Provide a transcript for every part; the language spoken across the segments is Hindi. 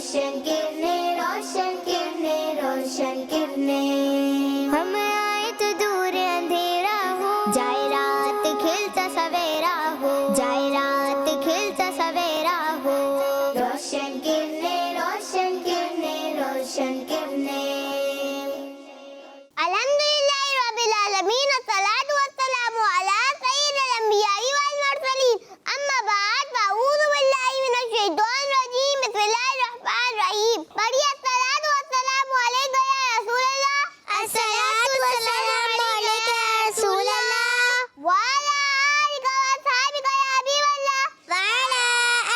रोशन किरणें, रोशन किरणें, रोशन किरणें। हम आए तो दूर अंधेरा हो, जाए रात खिलता सवेरा हो, जाए रात खिलता सवेरा हो। रोशन किरणें, रोशन किरणें, रोशन किरणें। अल्हम्दुलिल्लाहि रब्बिल आलमीन, अस्सलातु वस्सलामु अला सय्यिदिल अंबियाई वल मुरसलीन, अम्मा बाद, अऊज़ु बिल्लाहि मिनश शैतानिर रजीम, बिस्मिल्लाहिर रहमानिर रहीम। पढ़िए अस्सलातु वस्सलामु अलैका या रसूलल्लाह, अस्सलातु वस्सलामु अलैका या रसूलल्लाह, व अला आलिका व अस्हाबिका या हबीबल्लाह, व अला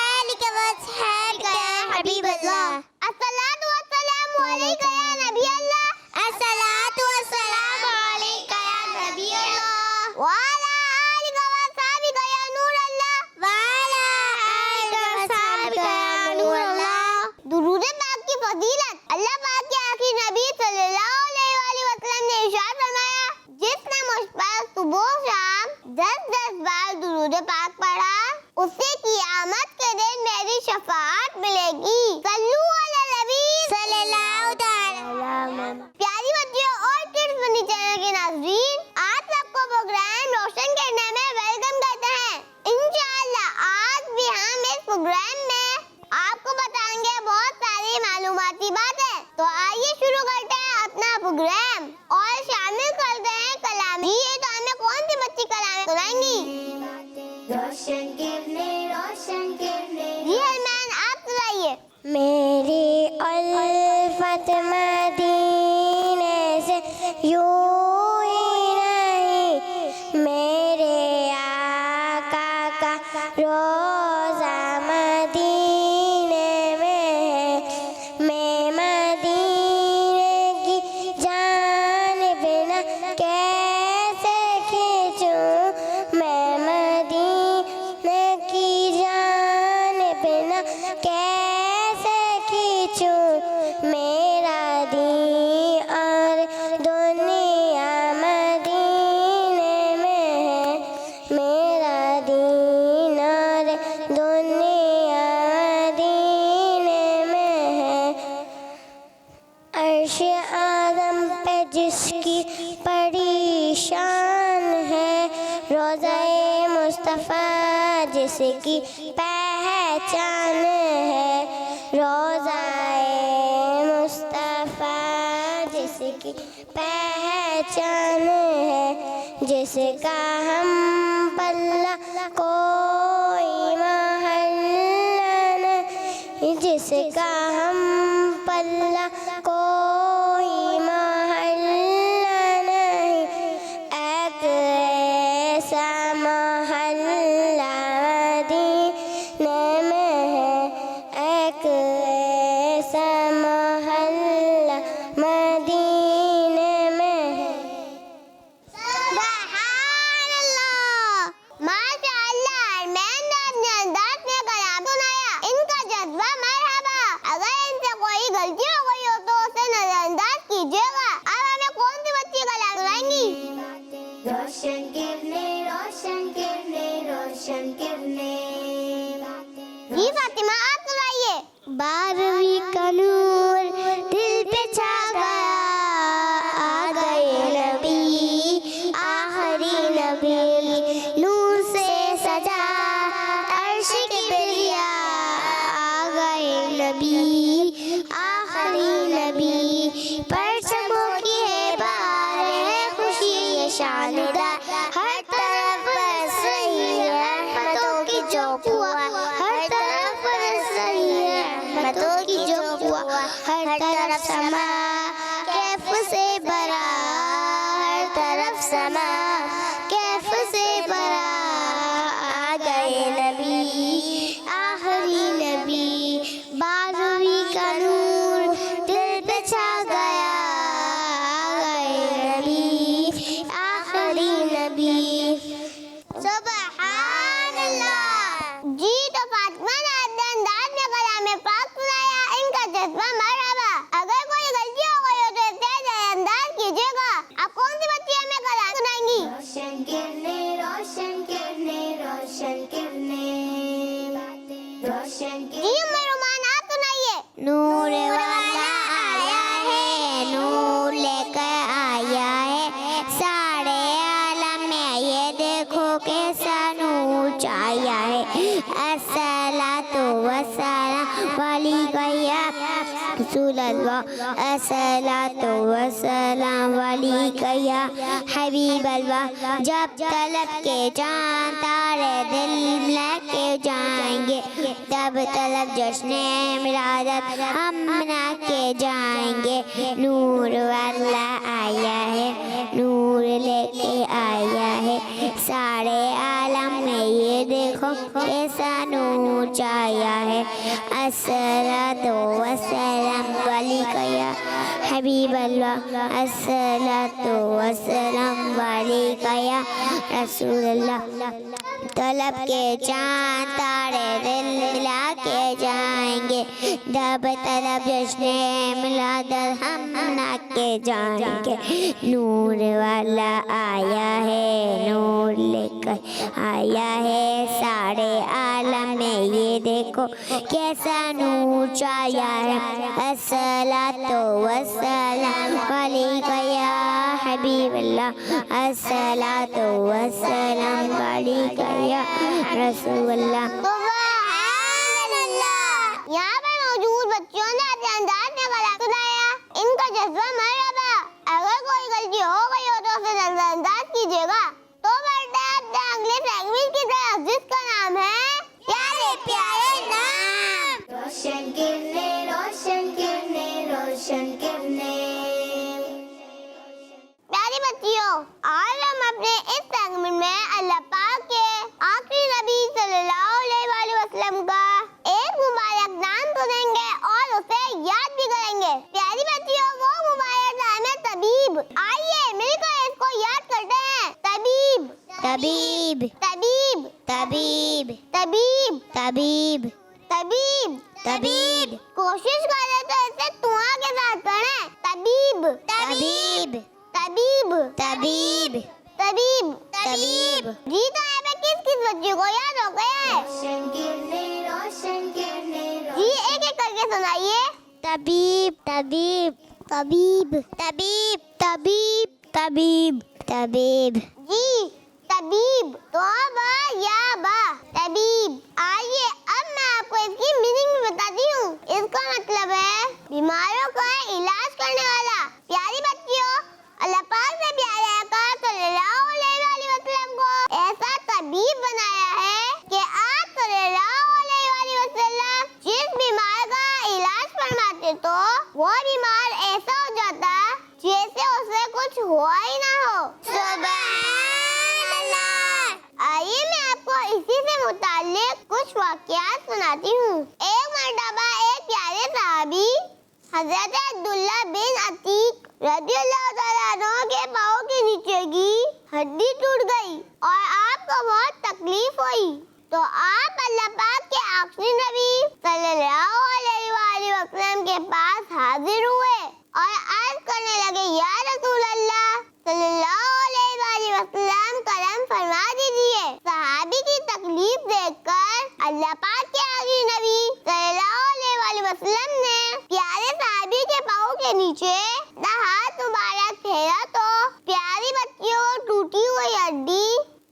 आलिका व अस्हाबिका या हबीबल्लाह। अस्सलातु वस्सलामु अलैका या नबी अल्लाह, अस्सलातु वस्सलामु अलैका या नबी अल्लाह, व अला आलिका व अस्हाबिका या नूर अल्लाह, व अला आलिका व अस्हाबिका या नूर अल्लाह। दुरूद पाक की फजीलत। अल्लाह पाक के आखिरी नबी सल्लल्लाहु अलैहि वसल्लम ने इरशाद फरमाया, जिसने मुझ पर सुबह शाम 10-10 बार दुरूद पाक पढ़ा, उसे क़यामत के दिन मेरी शफाअत मिलेगी। सल्लू अला नबी सल्लल्लाहु अलैहि। प्यारी बच्चियों और किड्स फनी चैनल के नाज़रीन, आप सबको प्रोग्राम रोशन करने में वेलकम करते हैं। इंशाअल्लाह आज भी हम इस प्रोग्राम में आपको बताएंगे बहुत सारी मालूमाती बातें। तो आइए शुरू करते हैं अपना प्रोग्राम और शामिल करते हैं कलाम। ये तो हमें कौन सी बच्ची कलाम सुनाएंगी? रोशन किरणें, रोशन किरणें। जी हरमान, आप सुनाइए। मेरी उल्फत मदीने से यूं ही नहीं, मेरे आका का रोज़ा मदीने में है। मैं मदीने की जानिब न कैसे खींचूं, मैं मदीने की जानिब न कैसे खींचूं। मेरा दीन और दुनिया मदीने में है, मेरा दीन और दुनिया मदीने में है। अर्श आज़म पे जिसकी बड़ी शान है, रोज़ा-ए मुस्तफ़ा जिसकी पहचान है, रोज़ा-ए मुस्तफ़ा जिसकी पहचान है। जिसका हम पल्ला कोई महल्ला नहीं, जिसका हम पल्ला कोई महल्ला नहीं। एक ऐसा महल्ला मदीने में है, एक ऐसा महल्ला मदीने में है। सुभान अल्लाह, माशाअल्लाह। अरमान ने अपने अंदाज में कलाम सुनाया, इनका जज्बा मरहबा। अगर इनसे कोई गलती हो गई हो तो उसे नजरअंदाज कीजिएगा। अब हमें कौन सी बच्ची कलाम सुनाएंगी? रोशन किरणें, रोशन किरणें, रोशन किरणें। जी फातिमा, आप सुनाइए। 12वीं का नूर दिल पे छा गया, आ गए नबी आखिरी नबी, नूर से सजा अर्श किबरिया, आ गए नबी आखिरी नबी। परचमों की है बार है खुशी ये शानदार, हर तरफ बरस रही है रहमतों की जो हुआ, हर तरफ बरस रही है रहमतों की जो हुआ। हर तरफ समा कैफ से भरा, हर तरफ समा कैफ से भरा, आ गए नबी आखिरी नबी। 12वीं का नूर दिल पे छा गया, आ गए नबी आखिरी नबी। सुभान अल्लाह। जी तो फातिमा ने अपने अंदाज में कलाम पाक सुनाया, इनका जज्बा मरहबा। अगर कोई गलती हो गई हो तो इसे अंदाज कीजिएगा। आप कौन सी बच्ची हमें कलाम सुनाएंगी? रोशन किरणें, रोशन किरणें, रोशन किरणें, रोशन किरणें। जी उम्मे रुमान, आप सुनाइए। नूर वाला आया है, नूर लेकर आया है सारे आलम में, ये देखो कैसा नूर छाया है। अस्सलातु वस्सलाम वालिकया रसूल अल्लाह, अस्सलातु वस्सलाम वालिकया हबीब अल्लाह। जब तलब के चांद तारे दिल लेके जाएंगे, तब तलब जश्न मिलादत हम मना के जाएंगे। नूर वाला आया है, नूर लेके आया है सारे आलम में, ये देखो कैसा नूर छाया है। अस्सलातु वस्सलाम वालिकया हबीब अल्लाह, अस्सलातु वस्सलाम वालिकया रसूल अल्लाह। तलब के चांद तारे दिल मिला के जाएंगे, जब तलब जश्न मिलादत हम मना के जाएंगे। नूर वाला आया है, नूर लेकर आया है सारे आलम में, ये देखो कैसा नूर छाया है। अस्सलातु वस्सलाम वालिकया हबीब अल्लाह, अस्सलातु वस्सलाम वालिकया रसूल अल्लाह। यहाँ पर मौजूद बच्चों ने अपने अंदाज में गला सुनाया, इनका जज्बा मरहबा। अगर कोई गलती हो गई हो तो उसे नजरअंदाज कीजिएगा। तो बढ़ते अपने अगले सेगमेंट की तरफ, जिसका नाम है प्यारे प्यारे नाम। रोशन किरने, रोशन किरने, रोशन किरने। प्यारी बच्चियों, आज हम अपने इस सेगमेंट में अल्लाह पाक के आखिरी नबी सल्लल्लाहु अलैहि वसल्लम का एक मुबारक नाम सुनेंगे और उसे याद भी करेंगे। प्यारी बच्चियों, वो मुबारक नाम है तबीब। आइए मिलकर इसको याद करते हैं। तबीब तबीब तबीब तबीब तबीब तबीब तबीब तबीब। कोशिश करें तो इसे तुआ के साथ पढ़ें। तबीब तबीब तबीब तबीब तबीब तबीब। जी तो यहाँ पे किस किस बच्ची को याद हो गया है? रोशन किरने, रोशन किरने। जी एक एक करके सुनाइए। तबीब तबीब तबीब तबीब तबीब तबीब तबीब। जी तबीब तो बा या बा तबीब। आइए अब मैं आपको इसकी मीनिंग भी बताती हूँ। इसका मतलब है बीमारों का इलाज करने वाला। प्यारी बच्चियों, अल्लाह पाक ने प्यारे आका सल्लल्लाहु अलैहि वसल्लम को ऐसा तबीब बनाया है कि आप सल्लल्लाहु अलैहि वसल्लम जिस बीमार का इलाज फरमाते तो वो बीमार ऐसा हो जाता जैसे उसे कुछ हुआ ही ना हो। सुभान अल्लाह। आइए मैं आपको इसी से मुताल्लिक कुछ वाक़यात सुनाती हूँ। एक मर्तबा एक प्यारे सहाबी हज़रत अब्दुल्लाह बिन अतीक रज़ियल्लाहु तआला अन्हु के पाँव के नीचे की हड्डी टूट गई और आपको बहुत तकलीफ हुई, तो आप अल्लाह पाक के आखिरी नबी सल्लल्लाहु अलैहि वसल्लम के पास हाजिर हुए और अर्ज करने लगे, या रसूल अल्लाह सल्लल्लाहु अलैहि वसल्लम करम फरमा दीजिए। सहाबी की तकलीफ देखकर अल्लाह पाक के आखिरी नबी सल्लल्लाहु अलैहि वसल्लम ने प्यारे सहाबी के पाँव के नीचे हाथ मुबारक फेरा तो प्यारी बच्चियों को टूटी हुई हड्डी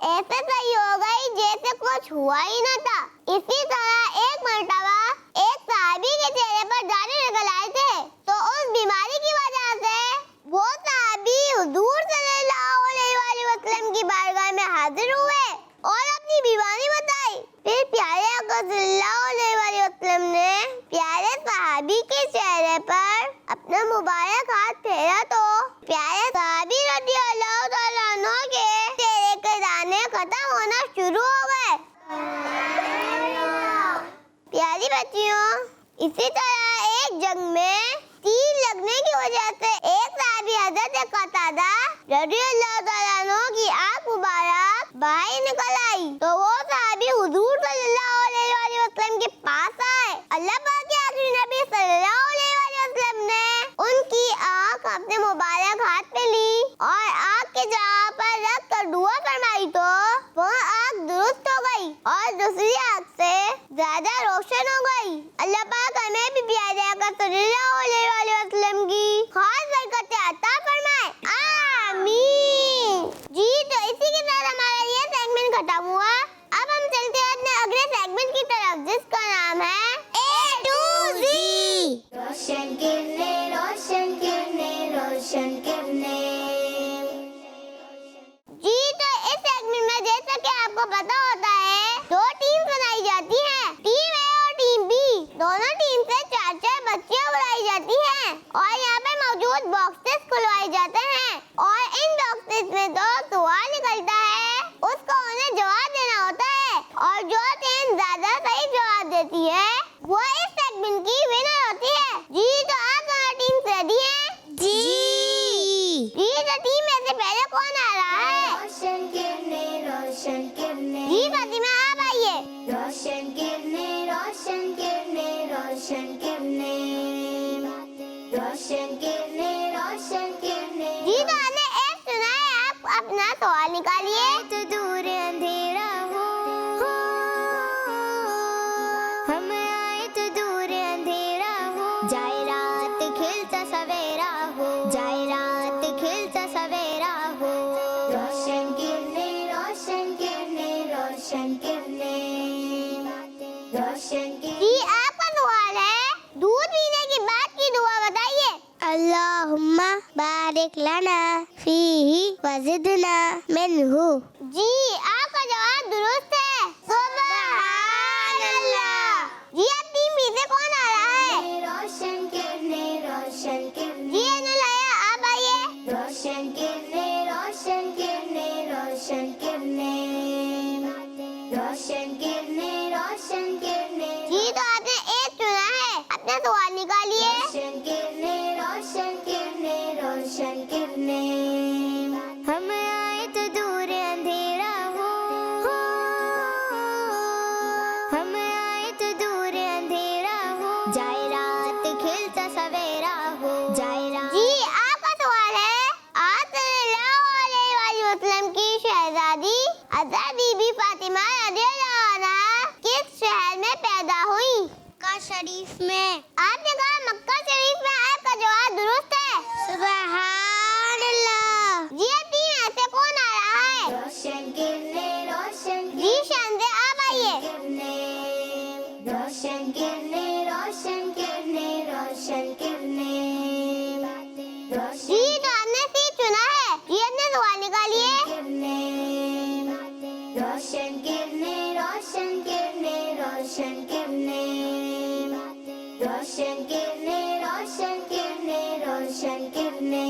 ऐसे सही हो गई जैसे कुछ हुआ ही न था। इसी तरह एक मर्तबा एक सहाबी के चेहरे पर दाने निकल आए थे, तो उस बीमारी की वजह से वो सहाबी हुजूर सल्लल्लाहु अलैहि वसल्लम की बारगाह में हाजिर हुए और अपनी बीमारी बताई। फिर प्यारे आका सल्लल्लाहु अलैहि वसल्लम ने प्यारे सहाबी के चेहरे पर अपना मुबारक हाथ फेरा तो प्यारे सहाबी रज़ियल्लाहु तआला अन्हु के चेहरे के दाने खत्म होना शुरू हो गए। प्यारी बच्चियों, इसी तरह एक जंग में तीर लगने की वजह से एक सहाबी हज़रत कतादा रज़ियल्लाहु तआला अन्हु की आँख मुबारक बाहर निकल आई, तो वो सहाबी हुजूर सल्लल्लाहु अलैहि वसल्लम के पास आए। अल्लाह पाक के आखिरी नबी सल्लल्लाहु अलैहि वसल्लम ने उनकी आँख अपने मुबारक हाथ में ली और आँख के जगह पर रख कर दुआ फरमाई तो वो आँख दुरुस्त हो गई और दूसरी आँख से ज्यादा रोशन हो गई। अल्लाह पाक हमें भी प्यारे सल्लल्लाहु अलैहि वसल्लम की खास बरकतें अता फरमाए, आमीन। जी तो इसी के साथ हमारा ये सेगमेंट खत्म हुआ। अब हम चलते हैं अपने अगले सेगमेंट की तरफ, जिसका नाम है A to Z। रोशन किरने, रोशन किरने, रोशन किरने। जी तो इस सेगमेंट में जैसा कि आपको पता होता है, दो टीम बनाई जाती हैं, टीम ए और टीम बी। दोनों टीम से 4-4 बच्चियां बुलाई जाती हैं और यहाँ पे मौजूद बॉक्सेस खुलवाए जाते हैं और इन बॉक्सेस में दो सवाल निकलता है, उसको उन्हें जवाब देना होता है और जो टीम ज्यादा सही जवाब देती है वो इस सेगमेंट की विनर होती है। जी तो आप दोनों टीम रेडी हैं? जी तो टीम में से पहले कौन आ रहा है? रोशन किरने, रोशन किरने। जी फातिमा आप आइए। रोशन किरने, रोशन किरने, रोशन किरने, रोशन किरने, रोशन किरने। जी तो आपने एक सुना है, आप अपना सवाल निकालिए। तो दूर अंधेरा हो, हम आए तो दूर अंधेरा हो, जाए रात खिलता सवेरा हो, जाए रात खिलता सवेरा हो। रोशन किरने, रोशन किरने, रोशन किरने, रोशन किरने। जी आपका सवाल है, दूध पीने के बाद की दुआ बताइए। अल्लाहुम्मा बारिक लना फीही वज़िदना मिन्हु। जी आपका जवाब दुरुस्त है, सुभान अल्लाह। जी अब टीम बी से कौन आ रहा है? रोशन किरने, रोशन किरने। जी अनलाया आप आइए। रोशन किरने, रोशन किरने, रोशन किरने, रोशन किरने, रोशन किरने। जी तो आपने एक चुना है, अपना सवाल निकालिए। रोशन किरने, रोशन किरने, रोशन किरने, हम आए तो दूर अंधेरा हो, हम आए तो दूर अंधेरा हो, जाए रात खिलता सवेरा हो, जाए रात। जी आपका सवाल है, आप सल्लल्लाहु अलैहि वसल्लम की शहजादी हज़रत बीबी फातिमा रज़ियल्लाहु अन्हा किस शहर में पैदा हुई? मक्का शरीफ में। आपने कहा मक्का शरीफ में, आपका जवाब दुरुस्त है, सुभान अल्लाह। जी अब टीम ऐसे कौन आ रहा है? रोशन किरने, रोशन। जी शांति आप आइए। रोशन किरने, रोशन किरने, रोशन किरने, जी तो आपने सी चुना है। जी अपने सवाल निकालिए। रोशन किरने, रोशन किरने, रोशन किरने, रोशन किरने, रोशन किरने, रोशन किरने।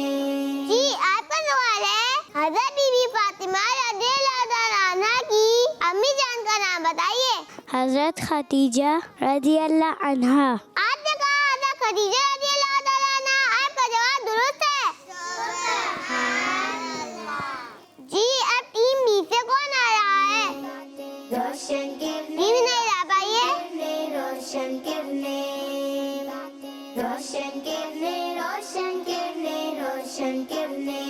जी आपका सवाल है, हज़रत बीबी फातिमा रज़ियल्लाहु अन्हा की अम्मी जान का नाम बताइए। हज़रत खदीजा रज़ियल्लाहु अन्हा। आपने कहा हज़रत खदीजा रज़ियल्लाहु अन्हा, आपका जवाब दुरुस्त है, जी अब टीम बी से कौन आ रहा है? रोशन किरने, जी नहीं ला पाइए। रोशन किरने, रोशन किरने, रोशन किरने, रोशन किरने,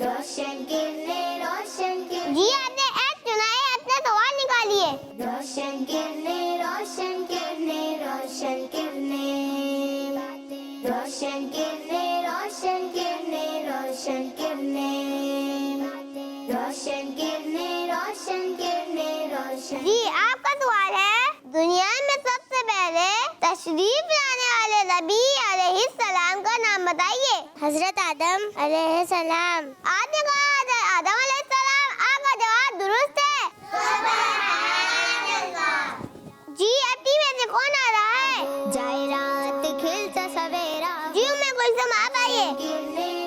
रोशन किरने, रोशन किरने। जी आपने एक चुना है, अपना सवाल निकालिए। रोशन किरने, रोशन किरने, रोशन किरने, रोशन किरने, रोशन किरने, रोशन किरने, रोशन किरने, रोशन किरने, रोशन। जी आपका सवाल है, दुनिया में सबसे पहले तशरीफ लाने वाले नबी अलैहिस्सलाम का नाम बताइए। हजरत आदम अलैहिस्सलाम। आपने कहा हजरत आदम अलैहिस्सलाम, आपका जवाब दुरुस्त है, सुभान अल्लाह। जी अब टीम में से कौन आ रहा है? जाए रात खिलता सवेरा। जी मैं कुलसुम आप आइए।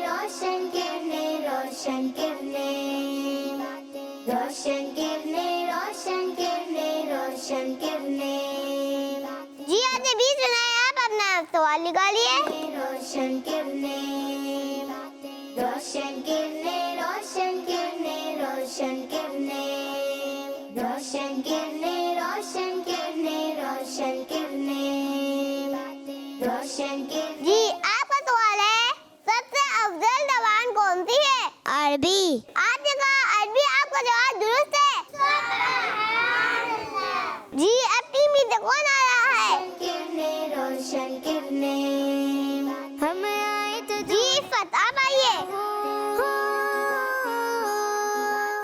रोशन किरने, रोशन किरने, रोशन किरने, रोशन किरने, रोशन किरने। जी आपने भी सुना है, आप अपना सवाल निकालिए। रोशन किरने, रोशन किरने, रोशन किरने, रोशन किरने, रोशन किरने, रोशन किरने, रोशन किरने, रोशन किरने। जी आपका सवाल है, सबसे अफजल जबान कौन सी है? अरबी। आपने कहा अरबी, आपका जवाब दुरुस्त है, सुभान अल्लाह। जी अब टीम में से कौन आ रहा है? रोशन रोशन किरने, हम आए तो जी इफ़्फ़त आप आइए,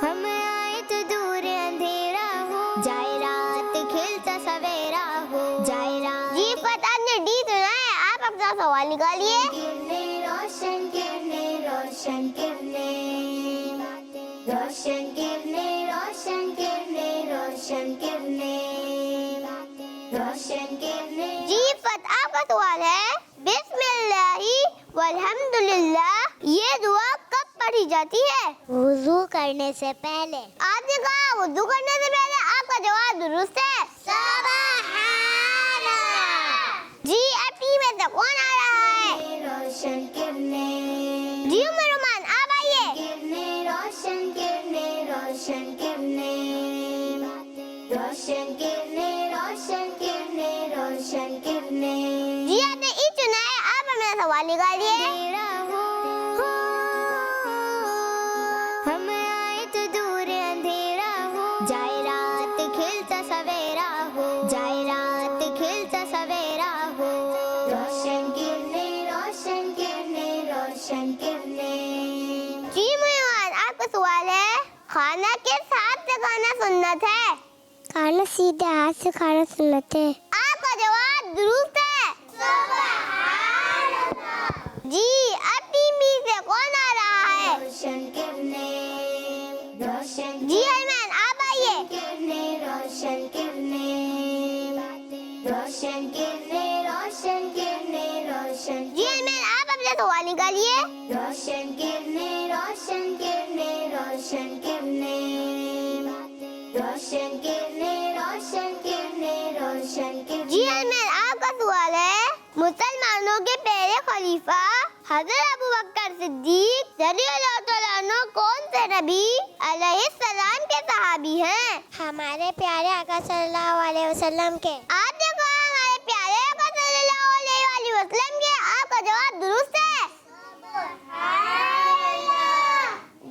हम आए तो दूर अंधेरा हो, जाए रात खिलता सवेरा हो, जाए रात जी इफ़्फ़त आपने डी सुना है, आप अपना सवाल निकालिए। रोशन किरने, रोशन किरने, रोशन किरने, रोशन किरने, रोशन किरने, रोशन किरने। जी इफ़्फ़त आपका सवाल है, बिस्मिल्लाहि वल्हम्दुलिल्लाह ये दुआ कब पढ़ी जाती है? वुज़ू करने से पहले। आपने कहा वुज़ू करने से पहले, आपका जवाब दुरुस्त है। सुब्हानअल्लाह। जी अब टी में से कौन आ रहा है? रोशन किरने। जी उमर आप आइए। किरने रोशन किरने, रोशन किरने, रोशन किरने, रोशन किरने, रोशन किरने। जी आपने ई चुना है, आप हमें सवाल निकालिए। हम आए तो दूर अंधेरा हो, जाए रात खिलता सवेरा हो, जाए रात खिलता सवेरा हो, रोशन किरने, रोशन किरने, रोशन किरने। जी मेहमान आपका सवाल है, खाना किस हाथ से खाना सुन्नत है? खाना सीधे हाथ से खाना सुन्नत है। आपका जवाब दुरुस्त है। जी अब टीम बी से कौन आ रहा है? रोशन किरने, रोशन जी हरमान आप आइए। किरने रोशन किरने, रोशन किरने, रोशन किरने, रोशन जी हरमान आप अपना सवाल निकालिए। रोशन किरने, रोशन किरने, रोशन किरने, रोशन किरने, रोशन किरने, रोशन किरने। जी हरमान आपका सवाल है, मुसलमानों के पहले खलीफा हज़रत अबू बकर सिद्दीक रज़ियल्लाहु तआला अन्हु कौन से नबी अलैहिस्सलाम के सहाबी हैं? हमारे प्यारे आका सल्लल्लाहु अलैहि वसल्लम के। आपने कहा हमारे प्यारे आका सल्लल्लाहु अलैहि वसल्लम के, आपका जवाब दुरुस्त है।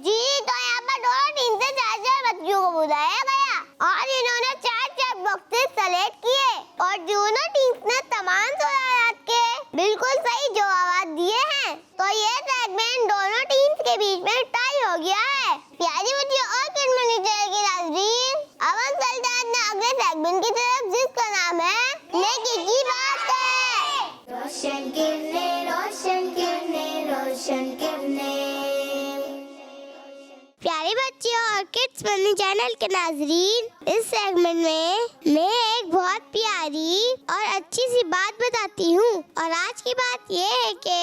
जी तो यहाँ पर दोनों टीम से 4-4 बच्चियों को बुलाया गया और इन्होंने 4-4 बॉक्सेस सेलेक्ट किए और दोनों टीम्स ने तमाम सवालात के बिल्कुल सही जवाब दिए हैं, तो ये सेगमेंट दोनों टीम्स के बीच में टाई हो गया है। प्यारी बच्चियों और किड मॉनिटर के नाज़रीन, अब हम चलते हैं अगले सेगमेंट की तरफ, जिसका नाम है नेकी की बात है। रोशन किरने, रोशन किरने, रोशन किरने। प्यारी बच्चियों और किड्स फनी चैनल के नाजरीन, इस सेगमेंट में मैं एक बहुत प्यारी और अच्छी सी बात बताती हूँ और आज की बात ये है कि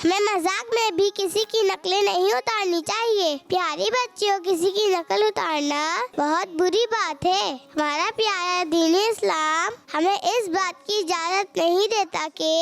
हमें मजाक में भी किसी की नकलें नहीं उतारनी चाहिए। प्यारी बच्चियों किसी की नकल उतारना बहुत बुरी बात है। हमारा प्यारा दीन इस्लाम हमें इस बात की इजाजत नहीं देता कि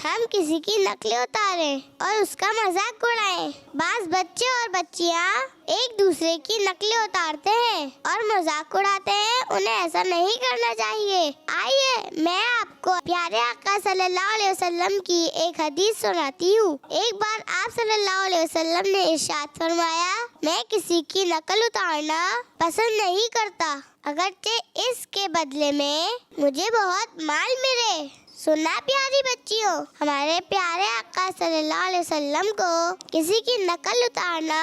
हम किसी की नकलें उतारें और उसका मजाक उड़ाएं। बाज़ बच्चे और बच्चियाँ एक दूसरे की नकलें उतारते हैं और मजाक उड़ाते हैं, उन्हें ऐसा नहीं करना चाहिए। आइए मैं आपको प्यारे आका सल्लल्लाहु अलैहि वसल्लम की एक हदीस सुनाती हूँ। एक बार आप सल्लल्लाहु अलैहि वसल्लम ने इरशाद फरमाया, मैं किसी की नकल उतारना पसंद नहीं करता, अगरचे इसके बदले में मुझे बहुत माल मिले। सुना प्यारी बच्चियों, हमारे प्यारे आका सल्लल्लाहु अलैहि वसल्लम को किसी की नकल उतारना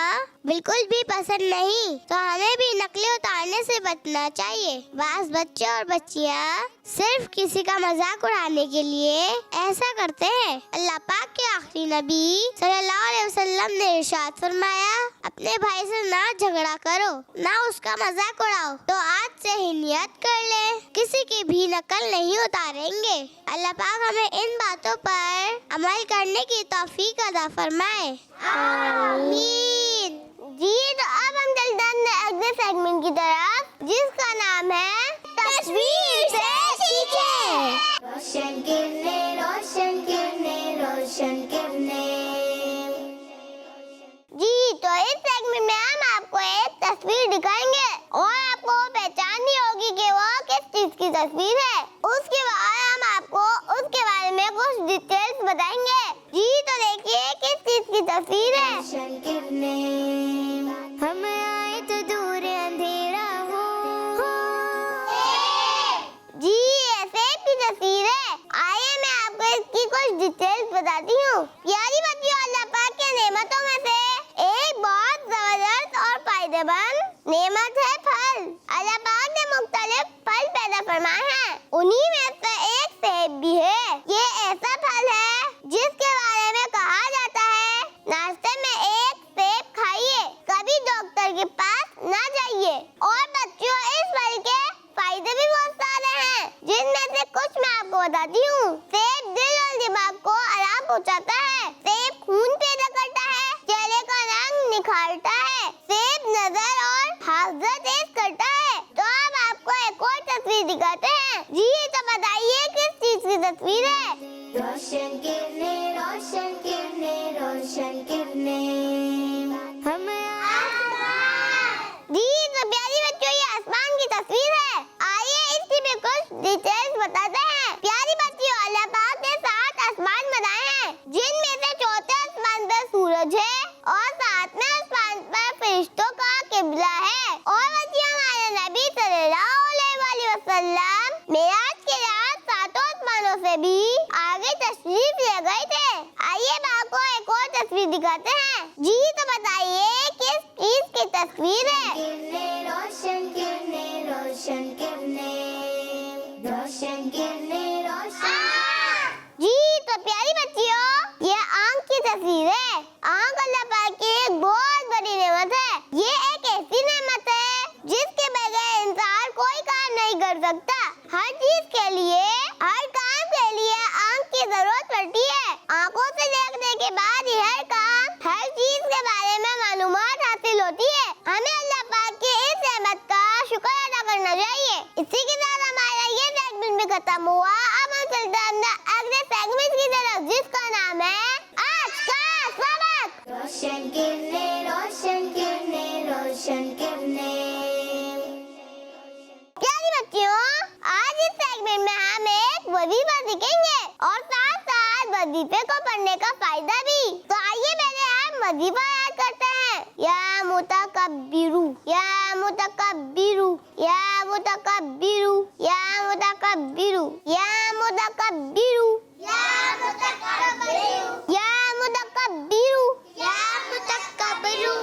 बिल्कुल भी पसंद नहीं, तो हमें भी नकलें उतारने से बचना चाहिए। बाज़ बच्चे और बच्चियाँ सिर्फ किसी का मजाक उड़ाने के लिए ऐसा करते हैं। अल्लाह पाक के आखिरी नबी सल्लल्लाहु अलैहि वसल्लम ने इरशाद फरमाया, अपने भाई से ना झगड़ा करो, ना उसका मजाक उड़ाओ। तो आज से ही नियत कर ले, किसी की भी नकल नहीं उतारेंगे। अल्लाह पाक हमें इन बातों पर अमल करने की तौफीक अता फरमाए। आमीन। जी तो अब हम चलते हैं अगले सेगमेंट की तरफ, जिसका नाम है तस्वीर से सीखें। रोशन किरने, रोशन किरने, रोशन किरने। जी तो इस सेगमेंट में हम आपको एक तस्वीर दिखाएंगे और आपको पहचाननी होगी कि वो किस चीज की तस्वीर है। उसके बाद हम आपको उसके बारे में कुछ डिटेल्स बताएंगे। जी तो देखिए किस चीज की तस्वीर है। रोशन किरने, हम आए तो दूर अंधेरा हो। जी ऐसे की तस्वीर है। आइए मैं आपको इसकी कुछ डिटेल्स बताती हूँ। प्यारी बच्चियों, अल्लाह पाक के नेमतों में से एक बहुत जबरदस्त और फायदेमंद नेमत है फल। अल्लाह पाक ने मुख्तलिफ फल पैदा फरमाए हैं, उन्हीं में से एक सेब भी है। ये ऐसा फल है जिसके बारे में कहा जाता है, नाश्ते में एक सेब खाइए, कभी डॉक्टर के पास ना जाइए। और बच्चों, इस फल के फायदे भी बहुत सारे हैं, जिनमें से कुछ मैं आपको बताती हूँ। सेब दिल और दिमाग को आराम पहुँचाता है। सेब खून पैदा करता है, चेहरे का रंग निखारता है। सेब नजर और हाफजा तेज करता है। तो अब आपको एक और तस्वीर दिखाते हैं। जी तो बताइए किस चीज की तस्वीर है? रोशन किरने, रोशन किरने, रोशन किरने, हमें जी तो प्यारी बच्चों, ये आसमान की तस्वीर है। आइए इसकी भी कुछ डिटेल्स बताते हैं। प्यारी बच्चियों, अल्लाह पाक ने 7 आसमान बनाए हैं, जिनमें से चौथे आसमान पर सूरज है और 7वें आसमान पर फरिश्तों का किबला है। और बच्चियों, हमारे नबी सल्लल्लाहु अलैहि वसल्लम मेराज के रात 7 आसमानों से भी आगे तशरीफ ले गए थे। आइए आपको एक और तस्वीर दिखाते हैं। जी तो बताइए किस चीज की तस्वीर है? किरने, रोशन किरने, रोशन किरने, रोशन किरने, रोशन। जी तो प्यारी बच्चियों, ये आँख की तस्वीर है। आँख अल्लाह पाक की एक बहुत बड़ी नेमत है। ये एक ऐसी नेमत है जिसके बगैर इंसान कोई काम नहीं कर सकता। हर चीज के लिए, हर काम के लिए आँख की जरूरत पड़ती है। आँखों से देखने के बाद ही हर काम, हर चीज के बारे में मालूमात हासिल होती है। हमें अल्लाह पाक की इस नेमत का शुक्र अदा करना चाहिए। इसी के साथ हमारा ये सेगमेंट भी खत्म हुआ। अब हम चलते हैं अगले सेगमेंट की तरफ, जिसका नाम है आज का सबक। रोशन किरने, रोशन किरने, रोशन किरने। प्यारी बच्चियों, आज इस सेगमेंट में हम एक वजीफा सीखेंगे और साथ साथ वजीफे को पढ़ने का फायदा भी। तो आइए पहले हम वजीफा याद करते हैं। या मुतकब्बिरू, या मुतकब्बिरू, या मुतकब्बिरू, या मुतकब्बिरू, या मुतकब्बिरू, या मुतकब्बिरू, या मुतकब्बिरू, या मुतकब्बिरू, या मुतकब्बिरू,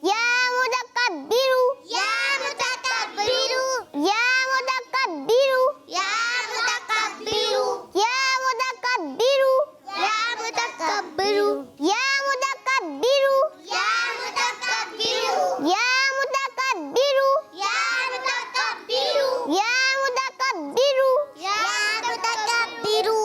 या मुतकब्बिरू, या मुतकब्बिरू, या मुतकब्बिरू, या मुतकब्बिरू, या मुतकब्बिरू, या मुतकब्बिरू, या मुतकब्बिरू, या मुतकब्बिरू, या मुतकब्बिरू, या मुतकब्बिरू, या मुतकब्बिरू।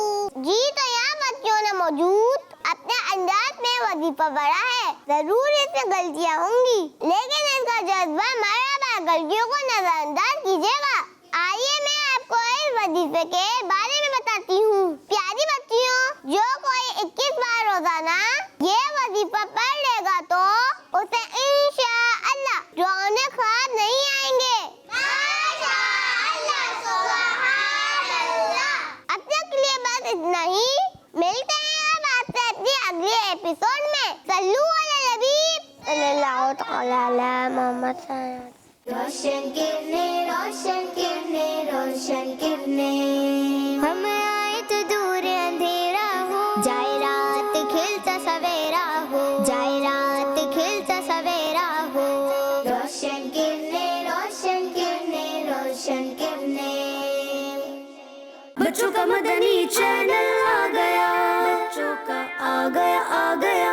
जी तो यहाँ बच्चों ने मौजूद अपने अंदाज में वजीफा पढ़ा है। जरूर इसमें गलतियाँ होंगी, लेकिन इसका जज्बा मरहबा, गलतियों को नजरअंदाज कीजिएगा। आइए मैं आपको इस वजीफे के बारे में बताती हूँ। प्यारी बच्चियों, जो कोई 21 बार रोजाना ये वजीफा पढ़ लेगा तो उसे इंशाअल्लाह रोने ख्वाब नहीं आएंगे। माशाअल्लाह, सुभानअल्लाह। अब तक के लिए बस इतना ही। मिलते हैं अब आपसे अपनी अगले एपिसोड में। सल्लू अला नबी सल्लल्लाहु तआला अला मोहम्मद सल्लल्लाहु। रोशन किरने, रोशन किरने, रोशन किरने, हमें आए तो दूर अंधेरा हो, जाए रात खिलता सवेरा हो, जाए रात खिलता सवेरा हो। रोशन किरने, रोशन किरने, रोशन किरने। बच्चों का मदनी चैनल आ गया, बच्चों का आ गया, आ गया।